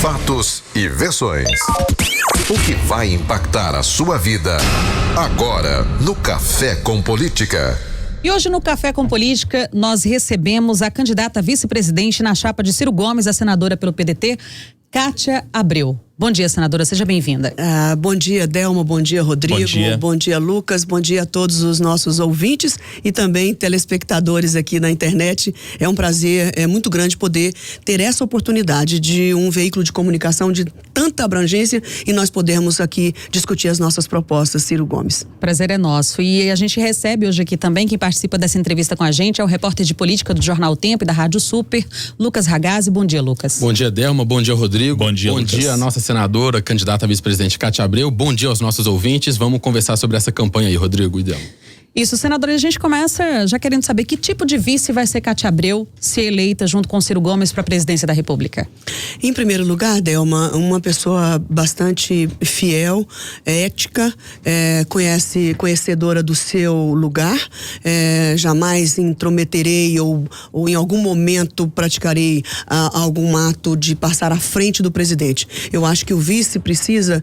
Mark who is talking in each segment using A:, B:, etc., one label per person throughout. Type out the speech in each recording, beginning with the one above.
A: Fatos e versões. O que vai impactar a sua vida agora no Café com Política.
B: E hoje no Café com Política nós recebemos a candidata a vice-presidente na chapa de Ciro Gomes, a senadora pelo PDT, Kátia Abreu. Bom dia, senadora, seja bem-vinda.
C: Bom dia, Delma, bom dia, Rodrigo, bom dia, Lucas, bom dia a todos os nossos ouvintes e também telespectadores aqui na internet. É um prazer, é muito grande poder ter essa oportunidade de um veículo de comunicação de tanta abrangência e nós podermos aqui discutir as nossas propostas, Ciro Gomes.
B: Prazer é nosso. E a gente recebe hoje aqui também, quem participa dessa entrevista com a gente é o repórter de política do Jornal Tempo e da Rádio Super, Lucas Ragazzi. Bom dia, Lucas.
D: Bom dia, Delma, bom dia, Rodrigo.
E: Bom dia,
D: Lucas. Bom dia, a nossa senadora, candidata a vice-presidente Kátia Abreu. Bom dia aos nossos ouvintes. Vamos conversar sobre essa campanha aí, Rodrigo e Delma.
B: Isso, senadora, a gente começa já querendo saber que tipo de vice vai ser Kátia Abreu se eleita junto com Ciro Gomes para a presidência da República.
C: Em primeiro lugar, Delma, uma pessoa bastante fiel, ética, conhecedora do seu lugar, jamais intrometerei ou em algum momento praticarei algum ato de passar à frente do presidente. Eu acho que o vice precisa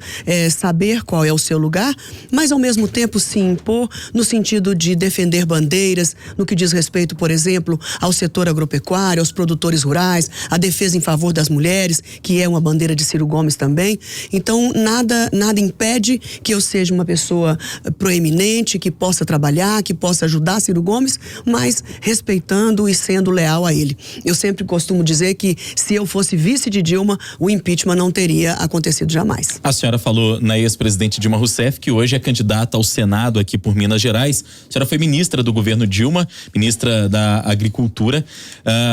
C: saber qual é o seu lugar, mas ao mesmo tempo se impor no sentido de defender bandeiras, no que diz respeito, por exemplo, ao setor agropecuário, aos produtores rurais, a defesa em favor das mulheres, que é uma bandeira de Ciro Gomes também. Então, nada impede que eu seja uma pessoa proeminente, que possa trabalhar, que possa ajudar Ciro Gomes, mas respeitando e sendo leal a ele. Eu sempre costumo dizer que se eu fosse vice de Dilma, o impeachment não teria acontecido jamais.
E: A senhora falou na ex-presidente Dilma Rousseff, que hoje é candidata ao Senado aqui por Minas Gerais. A senhora foi ministra do governo Dilma, ministra da Agricultura,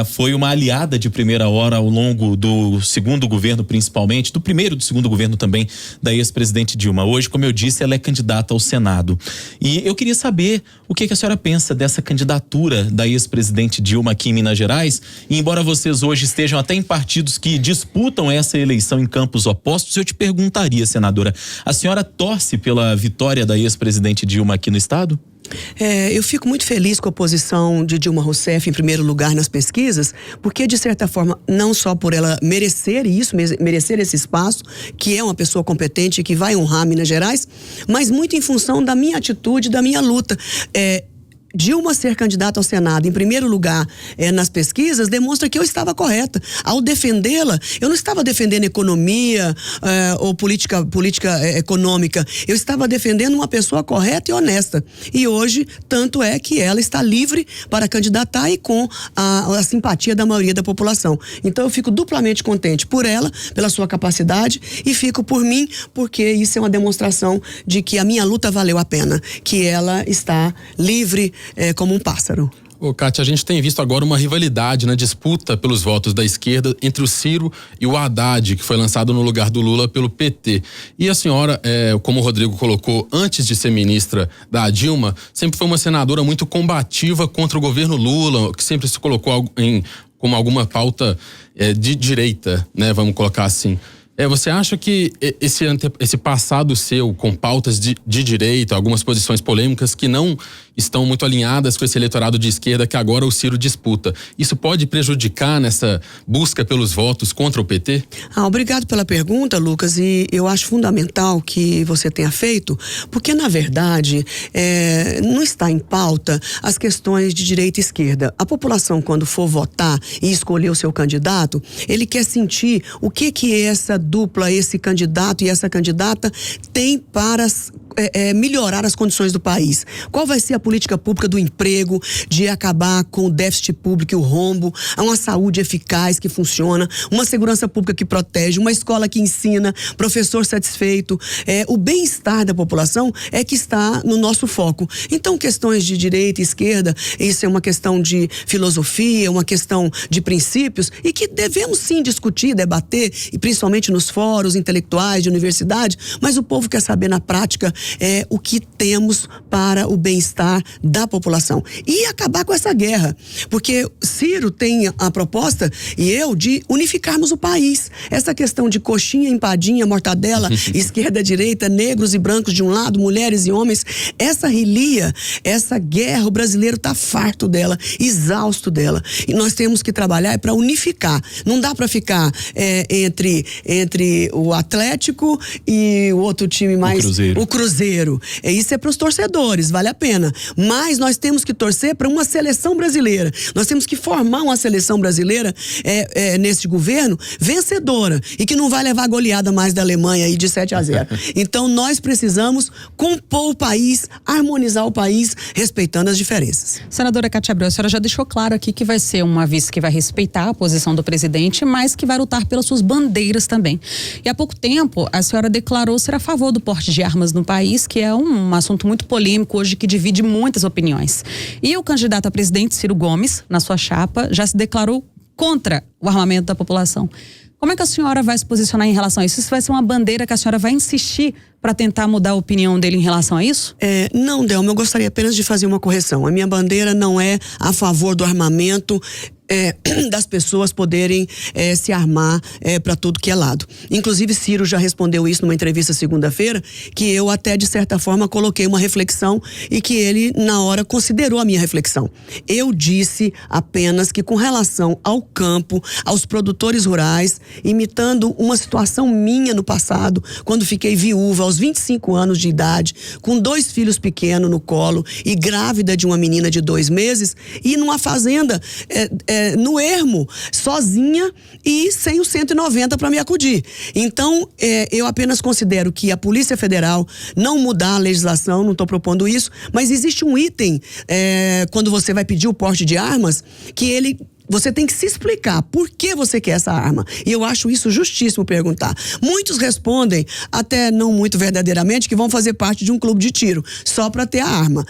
E: foi uma aliada de primeira hora ao longo do segundo governo, principalmente, do primeiro e do segundo governo também da ex-presidente Dilma. Hoje, como eu disse, ela é candidata ao Senado. E eu queria saber o que a senhora pensa dessa candidatura da ex-presidente Dilma aqui em Minas Gerais. E embora vocês hoje estejam até em partidos que disputam essa eleição em campos opostos, eu te perguntaria, senadora, a senhora torce pela vitória da ex-presidente Dilma aqui no estado?
C: Eu fico muito feliz com a posição de Dilma Rousseff em primeiro lugar nas pesquisas, porque de certa forma, não só por ela merecer isso, merecer esse espaço, que é uma pessoa competente que vai honrar Minas Gerais, mas muito em função da minha atitude, da minha luta. Dilma ser candidata ao Senado em primeiro lugar nas pesquisas demonstra que eu estava correta. Ao defendê-la, eu não estava defendendo economia ou política econômica. Eu estava defendendo uma pessoa correta e honesta. E hoje, tanto é que ela está livre para candidatar e com a simpatia da maioria da população. Então eu fico duplamente contente por ela, pela sua capacidade, e fico por mim, porque isso é uma demonstração de que a minha luta valeu a pena, que ela está livre como um pássaro.
D: Kátia, a gente tem visto agora uma rivalidade na disputa pelos votos da esquerda entre o Ciro e o Haddad, que foi lançado no lugar do Lula pelo PT. E a senhora, como o Rodrigo colocou, antes de ser ministra da Dilma, sempre foi uma senadora muito combativa contra o governo Lula, que sempre se colocou como alguma pauta de direita, né? Vamos colocar assim. Você acha que esse passado seu com pautas de direita, algumas posições polêmicas que não estão muito alinhadas com esse eleitorado de esquerda que agora o Ciro disputa, isso pode prejudicar nessa busca pelos votos contra o PT?
C: Obrigado pela pergunta, Lucas, e eu acho fundamental que você tenha feito, porque na verdade não está em pauta as questões de direita e esquerda. A população, quando for votar e escolher o seu candidato, ele quer sentir o que essa dupla, esse candidato e essa candidata tem para melhorar as condições do país. Qual vai ser a política pública do emprego, de acabar com o déficit público e o rombo, uma saúde eficaz que funciona, uma segurança pública que protege, uma escola que ensina, professor satisfeito. O bem-estar da população é que está no nosso foco. Então, questões de direita e esquerda, isso é uma questão de filosofia, uma questão de princípios e que devemos sim discutir, debater, e principalmente nos fóruns intelectuais de universidade, mas o povo quer saber na prática o que temos para o bem-estar da população. E acabar com essa guerra. Porque Ciro tem a proposta, e eu, de unificarmos o país. Essa questão de coxinha, empadinha, mortadela, esquerda, direita, negros e brancos de um lado, mulheres e homens, essa rilia, essa guerra, o brasileiro está farto dela, exausto dela. E nós temos que trabalhar para unificar. Não dá para ficar entre o Atlético e o outro time mais... O Cruzeiro. Isso é para os torcedores, vale a pena. Mas nós temos que torcer para uma seleção brasileira. Nós temos que formar uma seleção brasileira nesse governo vencedora e que não vai levar goleada mais da Alemanha aí de 7-0. Então nós precisamos compor o país, harmonizar o país, respeitando as diferenças.
B: Senadora Cátia Abreu, a senhora já deixou claro aqui que vai ser uma vice que vai respeitar a posição do presidente, mas que vai lutar pelas suas bandeiras também. E há pouco tempo a senhora declarou ser a favor do porte de armas no país, que é um assunto muito polêmico hoje, que divide muitas opiniões. E o candidato a presidente, Ciro Gomes, na sua chapa, já se declarou contra o armamento da população. Como é que a senhora vai se posicionar em relação a isso? Isso vai ser uma bandeira que a senhora vai insistir para tentar mudar a opinião dele em relação a isso?
C: Não, Delma, eu gostaria apenas de fazer uma correção. A minha bandeira não é a favor do armamento das pessoas poderem se armar para tudo que é lado. Inclusive, Ciro já respondeu isso numa entrevista segunda-feira, que eu até, de certa forma, coloquei uma reflexão e que ele, na hora, considerou a minha reflexão. Eu disse apenas que, com relação ao campo, aos produtores rurais, imitando uma situação minha no passado, quando fiquei viúva aos 25 anos de idade, com 2 filhos pequenos no colo e grávida de uma menina de 2 meses, e numa fazenda no ermo, sozinha e sem o 190 para me acudir. Então, eu apenas considero que a Polícia Federal não mudar a legislação, não estou propondo isso, mas existe um item, quando você vai pedir o porte de armas, que você tem que se explicar por que você quer essa arma. E eu acho isso justíssimo perguntar. Muitos respondem, até não muito verdadeiramente, que vão fazer parte de um clube de tiro, só para ter a arma.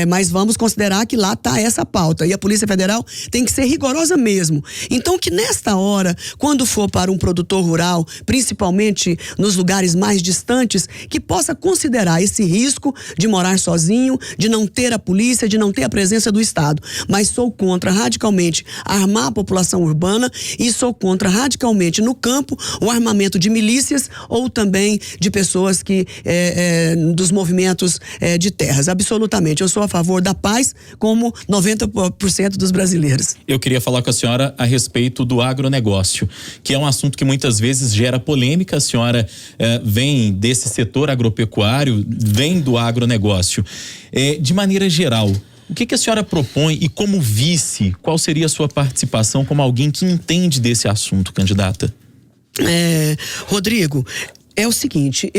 C: Mas vamos considerar que lá está essa pauta. E a Polícia Federal tem que ser rigorosa mesmo. Então, que nesta hora, quando for para um produtor rural, principalmente nos lugares mais distantes, que possa considerar esse risco de morar sozinho, de não ter a polícia, de não ter a presença do Estado. Mas sou contra radicalmente armar a população urbana e sou contra radicalmente no campo o armamento de milícias ou também de pessoas dos movimentos de terras. Absolutamente. Eu sou a favor da paz, como 90% dos brasileiros.
E: Eu queria falar com a senhora a respeito do agronegócio, que é um assunto que muitas vezes gera polêmica. A senhora vem desse setor agropecuário, vem do agronegócio. De maneira geral, o que a senhora propõe e, como vice, qual seria a sua participação como alguém que entende desse assunto, candidata?
C: Rodrigo, é o seguinte,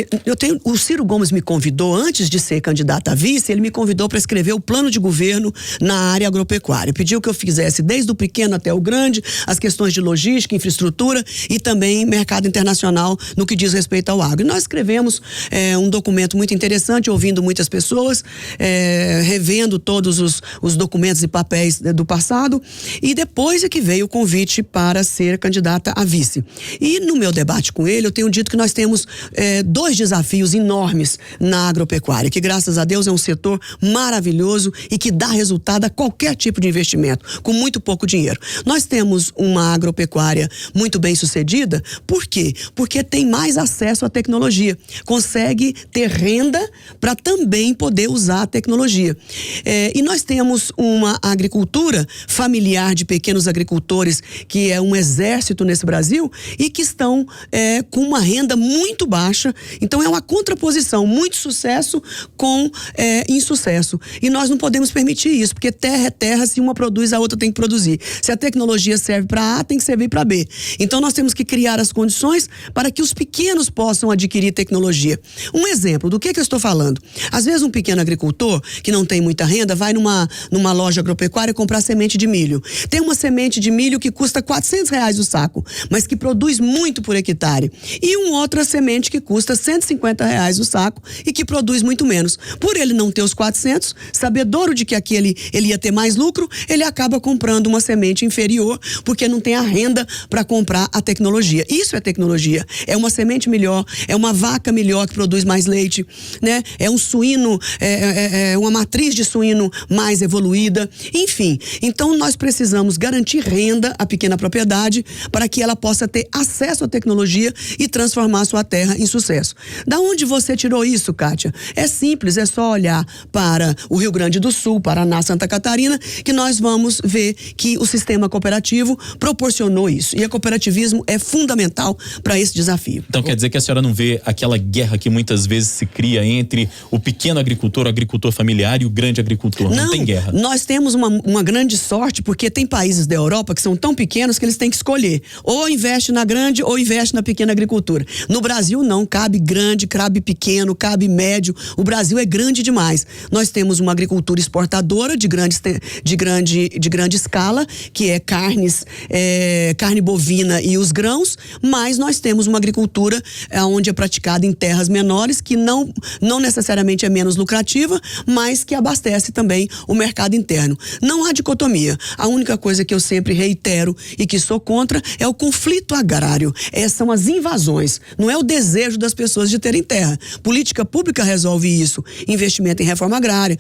C: o Ciro Gomes me convidou, antes de ser candidata a vice, ele me convidou para escrever o plano de governo na área agropecuária. Pediu que eu fizesse desde o pequeno até o grande, as questões de logística, infraestrutura e também mercado internacional no que diz respeito ao agro. E nós escrevemos um documento muito interessante, ouvindo muitas pessoas, revendo todos os documentos e papéis do passado, e depois é que veio o convite para ser candidata a vice. E no meu debate com ele, eu tenho dito que nós temos 2 desafios enormes na agropecuária, que graças a Deus é um setor maravilhoso e que dá resultado a qualquer tipo de investimento, com muito pouco dinheiro. Nós temos uma agropecuária muito bem sucedida, por quê? Porque tem mais acesso à tecnologia, consegue ter renda para também poder usar a tecnologia. E nós temos uma agricultura familiar de pequenos agricultores, que é um exército nesse Brasil, e que estão com uma renda muito baixa. Então é uma contraposição, muito sucesso com insucesso. E nós não podemos permitir isso, porque terra é terra, se uma produz, a outra tem que produzir. Se a tecnologia serve para A, tem que servir para B. Então nós temos que criar as condições para que os pequenos possam adquirir tecnologia. Um exemplo do que eu estou falando. Às vezes um pequeno agricultor, que não tem muita renda, vai numa loja agropecuária comprar semente de milho. Tem uma semente de milho que custa R$400 o saco, mas que produz muito por hectare. E uma outra semente semente que custa R$150 o saco e que produz muito menos. Por ele não ter os 400, sabedouro de que aquele ele ia ter mais lucro, ele acaba comprando uma semente inferior porque não tem a renda para comprar a tecnologia. Isso é tecnologia. É uma semente melhor, é uma vaca melhor que produz mais leite, né? É um suíno, uma matriz de suíno mais evoluída, enfim. Então nós precisamos garantir renda à pequena propriedade para que ela possa ter acesso à tecnologia e transformar a sua terra em sucesso. Da onde você tirou isso, Kátia? É simples, é só olhar para o Rio Grande do Sul, Paraná, Santa Catarina, que nós vamos ver que o sistema cooperativo proporcionou isso. E o cooperativismo é fundamental para esse desafio.
E: Então quer dizer que a senhora não vê aquela guerra que muitas vezes se cria entre o pequeno agricultor, o agricultor familiar e o grande agricultor? Não tem guerra.
C: Nós temos uma grande sorte, porque tem países da Europa que são tão pequenos que eles têm que escolher. Ou investe na grande ou investe na pequena agricultura. No Brasil não, cabe grande, cabe pequeno, cabe médio. O Brasil é grande demais. Nós temos uma agricultura exportadora de grande escala, que é carne bovina e os grãos, mas nós temos uma agricultura onde é praticada em terras menores, que não necessariamente é menos lucrativa, mas que abastece também o mercado interno. Não há dicotomia. A única coisa que eu sempre reitero e que sou contra é o conflito agrário. São as invasões. Não é o desejo das pessoas de terem terra. Política pública resolve isso. Investimento em reforma agrária,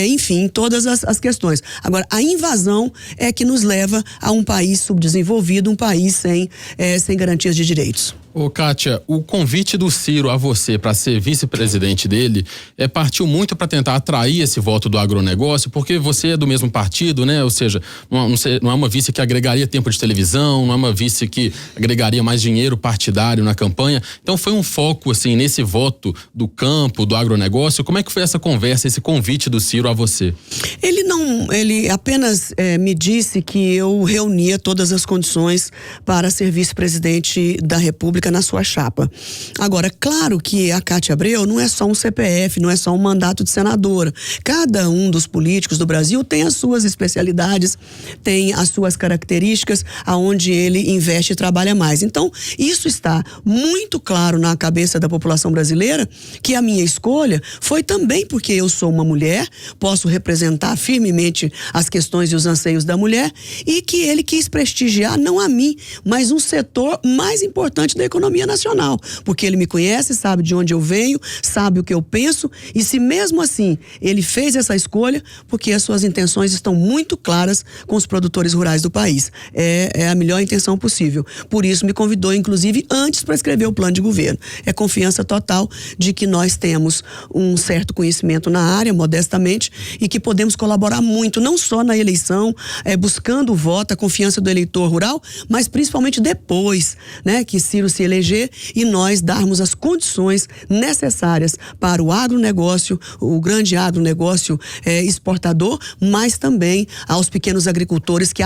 C: enfim, todas as questões. Agora, a invasão é que nos leva a um país subdesenvolvido, um país sem garantias de direitos.
D: Ô, Kátia, o convite do Ciro a você para ser vice-presidente dele partiu muito para tentar atrair esse voto do agronegócio, porque você é do mesmo partido, né? Ou seja, não é uma vice que agregaria tempo de televisão, não é uma vice que agregaria mais dinheiro partidário na campanha. Então foi um foco, assim, nesse voto do campo, do agronegócio. Como é que foi essa conversa, esse convite do Ciro a você?
C: Ele apenas me disse que eu reunia todas as condições para ser vice-presidente da República na sua chapa. Agora, claro que a Kátia Abreu não é só um CPF, não é só um mandato de senadora. Cada um dos políticos do Brasil tem as suas especialidades, tem as suas características, aonde ele investe e trabalha mais. Então, isso está muito claro na cabeça da população brasileira, que a minha escolha foi também porque eu sou uma mulher, posso representar firmemente as questões e os anseios da mulher, e que ele quis prestigiar não a mim, mas um setor mais importante da economia nacional, porque ele me conhece, sabe de onde eu venho, sabe o que eu penso, e se mesmo assim ele fez essa escolha, porque as suas intenções estão muito claras com os produtores rurais do país. É a melhor intenção possível. Por isso me convidou, inclusive, antes para escrever o plano de governo. É confiança total de que nós temos um certo conhecimento na área, modestamente, e que podemos colaborar muito, não só na eleição, buscando o voto, a confiança do eleitor rural, mas principalmente depois, né, que Ciro se eleger e nós darmos as condições necessárias para o agronegócio, o grande agronegócio exportador, mas também aos pequenos agricultores que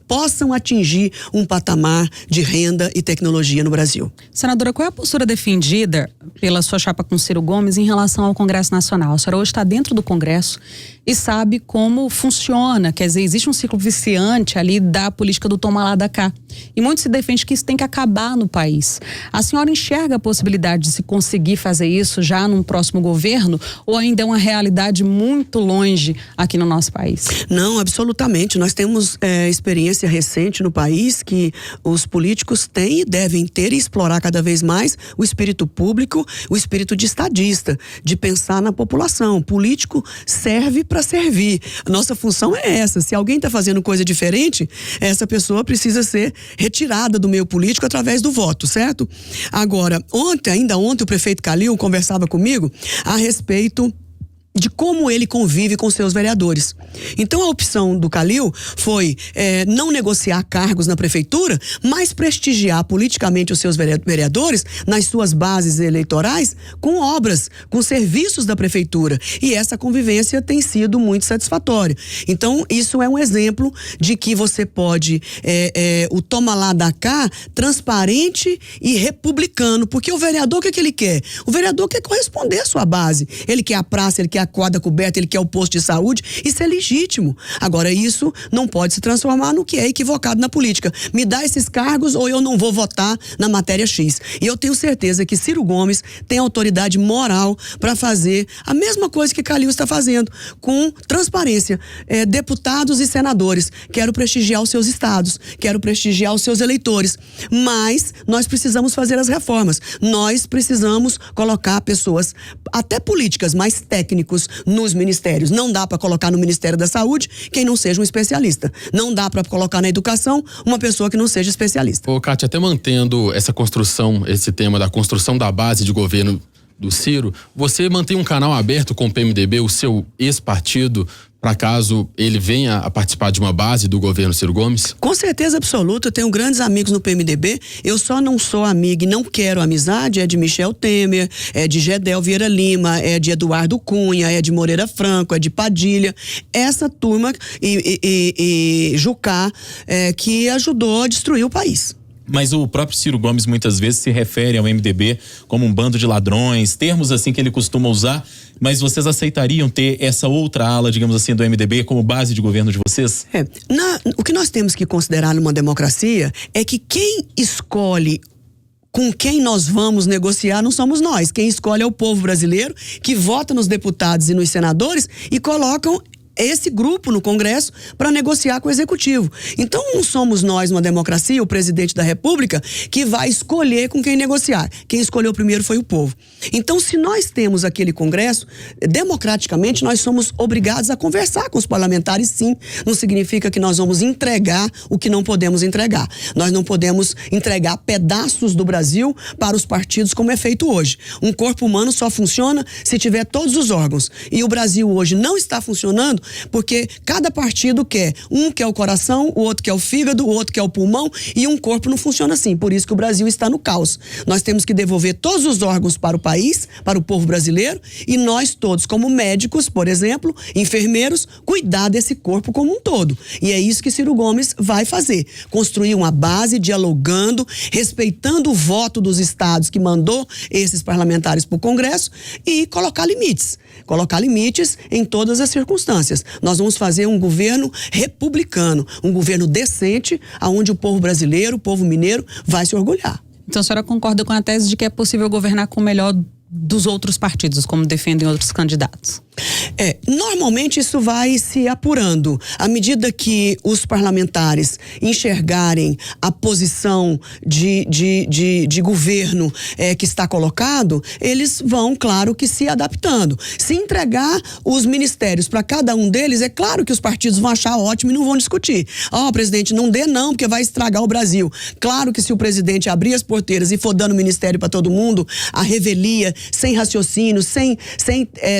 C: possam atingir um patamar de renda e tecnologia no Brasil.
B: Senadora, qual é a postura defendida pela sua chapa com Ciro Gomes em relação ao Congresso Nacional? A senhora hoje está dentro do Congresso e sabe como funciona, quer dizer, existe um ciclo viciante ali da política do toma lá da cá. E muito se defende que isso tem que acabar no país. A senhora enxerga a possibilidade de se conseguir fazer isso já num próximo governo, ou ainda é uma realidade muito longe aqui no nosso país?
C: Não, absolutamente. Nós temos experiência recente no país que os políticos têm e devem ter e explorar cada vez mais o espírito público, o espírito de estadista, de pensar na população. O político serve para servir. A nossa função é essa. Se alguém está fazendo coisa diferente, essa pessoa precisa ser retirada do meio político através do voto, certo? Agora, ainda ontem o prefeito Calil conversava comigo a respeito de como ele convive com seus vereadores. Então a opção do Calil foi não negociar cargos na prefeitura, mas prestigiar politicamente os seus vereadores nas suas bases eleitorais com obras, com serviços da prefeitura. E essa convivência tem sido muito satisfatória. Então isso é um exemplo de que você pode o toma lá da cá transparente e republicano, porque o vereador, o que ele quer? O vereador quer corresponder à sua base. Ele quer a praça, ele quer a quadra coberta, ele quer o posto de saúde, isso é legítimo. Agora, isso não pode se transformar no que é equivocado na política. Me dá esses cargos ou eu não vou votar na matéria X. E eu tenho certeza que Ciro Gomes tem autoridade moral para fazer a mesma coisa que Calil está fazendo, com transparência. Deputados e senadores, quero prestigiar os seus estados, quero prestigiar os seus eleitores, mas nós precisamos fazer as reformas. Nós precisamos colocar pessoas, até políticas, mais técnicos nos ministérios. Não dá para colocar no Ministério da Saúde quem não seja um especialista. Não dá para colocar na educação uma pessoa que não seja especialista.
D: Ô, Kátia, até mantendo essa construção, esse tema da construção da base de governo do Ciro, você mantém um canal aberto com o PMDB, o seu ex-partido, para caso ele venha a participar de uma base do governo Ciro Gomes?
C: Com certeza absoluta, eu tenho grandes amigos no PMDB, eu só não sou amiga e não quero amizade, é de Michel Temer, é de Gedel Vieira Lima, é de Eduardo Cunha, é de Moreira Franco, é de Padilha, essa turma e Jucá, que ajudou a destruir o país.
E: Mas o próprio Ciro Gomes muitas vezes se refere ao MDB como um bando de ladrões, termos assim que ele costuma usar, mas vocês aceitariam ter essa outra ala, digamos assim, do MDB como base de governo de vocês?
C: O que nós temos que considerar numa democracia é que quem escolhe com quem nós vamos negociar não somos nós. Quem escolhe é o povo brasileiro, que vota nos deputados e nos senadores e colocam esse grupo no Congresso para negociar com o Executivo. Então não somos nós, uma democracia, o presidente da República, que vai escolher com quem negociar. Quem escolheu primeiro foi o povo. Então, se nós temos aquele Congresso, democraticamente nós somos obrigados a conversar com os parlamentares, sim. Não significa que nós vamos entregar o que não podemos entregar. Nós não podemos entregar pedaços do Brasil para os partidos como é feito hoje. Um corpo humano só funciona se tiver todos os órgãos. E o Brasil hoje não está funcionando porque cada partido quer. Um quer o coração, o outro quer o fígado, o outro quer o pulmão, e um corpo não funciona assim. Por isso que o Brasil está no caos. Nós temos que devolver todos os órgãos para o país, para o povo brasileiro, e nós todos, como médicos, por exemplo, enfermeiros, cuidar desse corpo como um todo. E é isso que Ciro Gomes vai fazer. Construir uma base, dialogando, respeitando o voto dos estados que mandou esses parlamentares para o Congresso e colocar limites. Colocar limites em todas as circunstâncias. Nós vamos fazer um governo republicano, um governo decente, onde o povo brasileiro, o povo mineiro vai se orgulhar.
B: Então a senhora concorda com a tese de que é possível governar com o melhor dos outros partidos, como defendem outros candidatos?
C: Normalmente isso vai se apurando. À medida que os parlamentares enxergarem a posição de governo que está colocado, eles vão, claro, que se adaptando. Se entregar os ministérios para cada um deles, é claro que os partidos vão achar ótimo e não vão discutir. Presidente, não dê não, porque vai estragar o Brasil. Claro que se o presidente abrir as porteiras e for dando ministério para todo mundo, a revelia, sem raciocínio, sem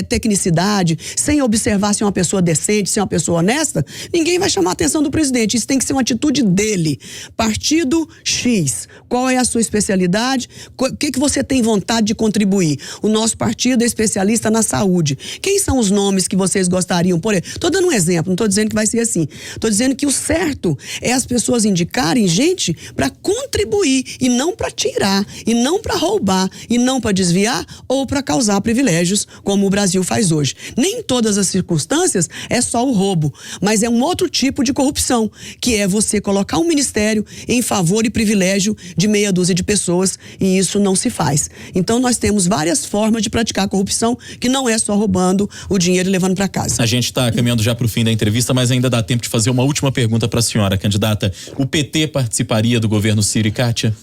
C: tecnicidade, sem observar se é uma pessoa decente, se é uma pessoa honesta, ninguém vai chamar a atenção do presidente. Isso tem que ser uma atitude dele. Partido X, qual é a sua especialidade? O que você tem vontade de contribuir? O nosso partido é especialista na saúde. Quem são os nomes que vocês gostariam? Estou dando um exemplo, não estou dizendo que vai ser assim. Estou dizendo que o certo é as pessoas indicarem gente para contribuir e não para tirar, e não para roubar, e não para desviar ou para causar privilégios, como o Brasil faz hoje. Nem em todas as circunstâncias é só o roubo, mas é um outro tipo de corrupção, que é você colocar um ministério em favor e privilégio de meia dúzia de pessoas, e isso não se faz. Então nós temos várias formas de praticar a corrupção, que não é só roubando o dinheiro e levando para casa.
E: A gente está caminhando já para o fim da entrevista, mas ainda dá tempo de fazer uma última pergunta para a senhora, candidata. O PT participaria do governo Ciro e Kátia?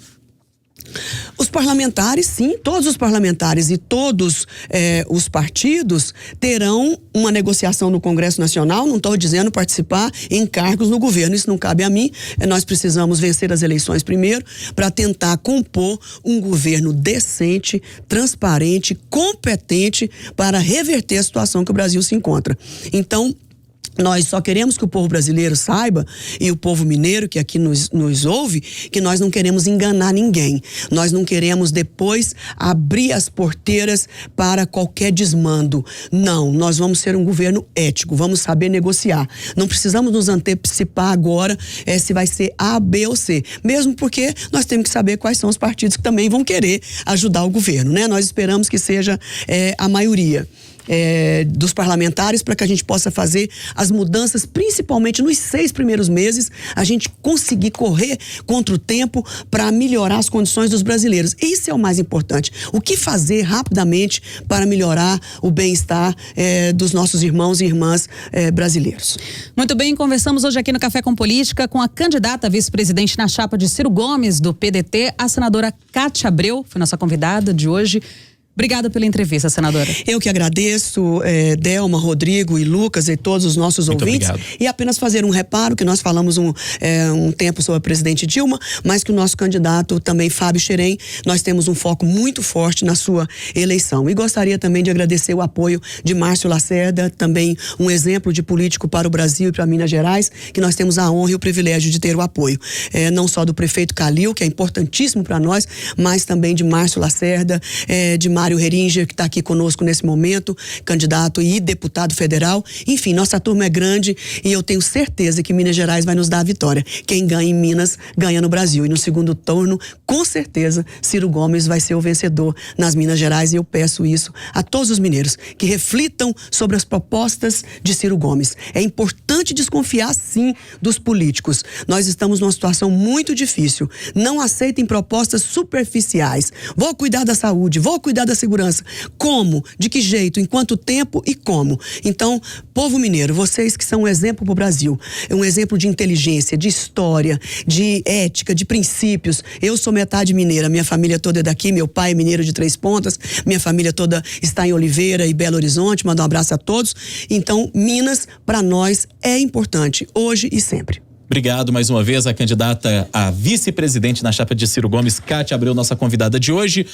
C: Os parlamentares, sim, todos os parlamentares e todos os partidos terão uma negociação no Congresso Nacional. Não estou dizendo participar em cargos no governo, isso não cabe a mim. Nós precisamos vencer as eleições primeiro para tentar compor um governo decente, transparente, competente para reverter a situação que o Brasil se encontra. Então, nós só queremos que o povo brasileiro saiba, e o povo mineiro que aqui nos ouve, que nós não queremos enganar ninguém. Nós não queremos depois abrir as porteiras para qualquer desmando. Não, nós vamos ser um governo ético, vamos saber negociar. Não precisamos nos antecipar agora se vai ser A, B ou C. Mesmo porque nós temos que saber quais são os partidos que também vão querer ajudar o governo, né? Nós esperamos que seja a maioria. dos parlamentares para que a gente possa fazer as mudanças, principalmente nos 6 primeiros meses, a gente conseguir correr contra o tempo para melhorar as condições dos brasileiros. Isso é o mais importante. O que fazer rapidamente para melhorar o bem-estar dos nossos irmãos e irmãs brasileiros.
B: Muito bem, conversamos hoje aqui no Café com Política com a candidata a vice-presidente na chapa de Ciro Gomes, do PDT, a senadora Cátia Abreu, foi nossa convidada de hoje. Obrigada pela entrevista, senadora.
C: Eu que agradeço, Delma, Rodrigo e Lucas e todos os nossos
E: Muito
C: ouvintes.
E: obrigado.
C: E apenas fazer um reparo, que nós falamos um tempo sobre a presidente Dilma, mas que o nosso candidato também, Fábio Xerém, nós temos um foco muito forte na sua eleição. E gostaria também de agradecer o apoio de Márcio Lacerda, também um exemplo de político para o Brasil e para Minas Gerais, que nós temos a honra e o privilégio de ter o apoio. Não só do prefeito Calil, que é importantíssimo para nós, mas também de Márcio Lacerda, de Mário Heringer, que está aqui conosco nesse momento, candidato e deputado federal. Enfim, nossa turma é grande e eu tenho certeza que Minas Gerais vai nos dar a vitória. Quem ganha em Minas, ganha no Brasil. E no segundo turno, com certeza, Ciro Gomes vai ser o vencedor nas Minas Gerais. E eu peço isso a todos os mineiros, que reflitam sobre as propostas de Ciro Gomes. É importante desconfiar, sim, dos políticos. Nós estamos numa situação muito difícil. Não aceitem propostas superficiais. Vou cuidar da saúde, vou cuidar da segurança. Como? De que jeito? Em quanto tempo e como? Então, povo mineiro, vocês que são um exemplo para o Brasil, um exemplo de inteligência, de história, de ética, de princípios. Eu sou metade mineira, minha família toda é daqui, meu pai é mineiro de Três Pontas, minha família toda está em Oliveira e Belo Horizonte, mando um abraço a todos. Então, Minas, para nós, é importante, hoje e sempre.
E: Obrigado mais uma vez a candidata a vice-presidente na chapa de Ciro Gomes, Cátia Abreu, nossa convidada de hoje.